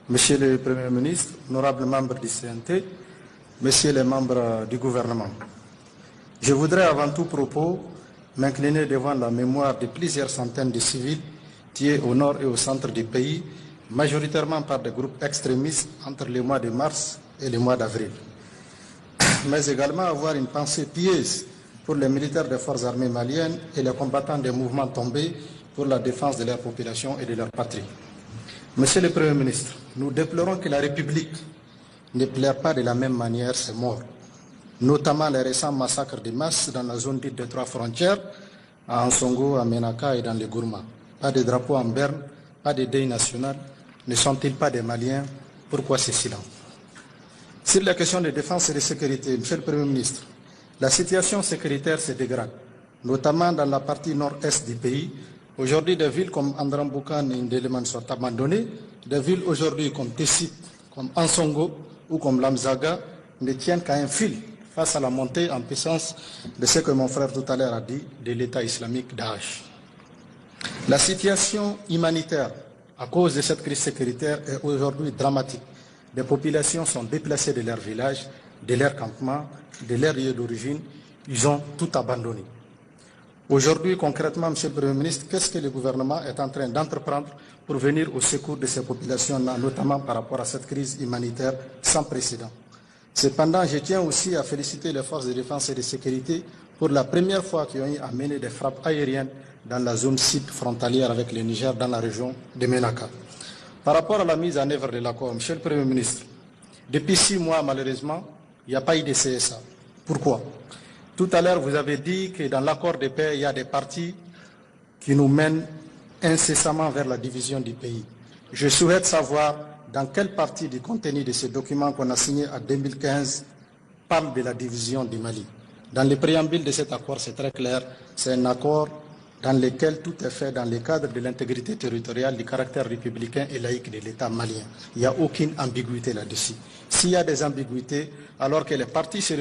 Monsieur le Premier ministre, honorables membres du CNT, Messieurs les membres du gouvernement, je voudrais avant tout propos m'incliner devant la mémoire de plusieurs centaines de civils tués au nord et au centre du pays, majoritairement par des groupes extrémistes entre les mois de mars et les mois d'avril. Mais également avoir une pensée pieuse pour les militaires des forces armées maliennes et les combattants des mouvements tombés pour la défense de leur population et de leur patrie. Monsieur le Premier ministre, nous déplorons que la République ne plaire pas de la même manière ces morts, notamment les récents massacres de masse dans la zone dite des trois frontières, à Ansongo, à Menaka et dans les Gourma. Pas de drapeau en berne, pas de deuil national. Ne sont-ils pas des Maliens? Pourquoi ce silence? Sur la question de défense et de sécurité, Monsieur le Premier ministre, la situation sécuritaire se dégrade, notamment dans la partie nord-est du pays. Aujourd'hui, des villes comme Andramboukan et Ndeleman sont abandonnées. Des villes aujourd'hui comme Tessit, comme Ansongo ou comme Lamzaga ne tiennent qu'à un fil face à la montée en puissance de ce que mon frère tout à l'heure a dit, de l'État islamique Daesh. La situation humanitaire à cause de cette crise sécuritaire est aujourd'hui dramatique. Des populations sont déplacées de leurs villages, de leurs campements, de leurs lieux d'origine. Ils ont tout abandonné. Aujourd'hui, concrètement, Monsieur le Premier ministre, qu'est-ce que le gouvernement est en train d'entreprendre pour venir au secours de ces populations-là, notamment par rapport à cette crise humanitaire sans précédent? Cependant, je tiens aussi à féliciter les forces de défense et de sécurité pour la première fois qu'ils ont eu à mener des frappes aériennes dans la zone sud frontalière avec le Niger, dans la région de Menaka. Par rapport à la mise en œuvre de l'accord, Monsieur le Premier ministre, depuis 6 mois, malheureusement, il n'y a pas eu de CSA. Pourquoi? Tout à l'heure, vous avez dit que dans l'accord de paix, il y a des partis qui nous mènent incessamment vers la division du pays. Je souhaite savoir dans quelle partie du contenu de ce document qu'on a signé en 2015 parle de la division du Mali. Dans le préambule de cet accord, c'est très clair, c'est un accord dans lequel tout est fait dans le cadre de l'intégrité territoriale, du caractère républicain et laïque de l'État malien. Il n'y a aucune ambiguïté là-dessus. S'il y a des ambiguïtés, alors que les partis se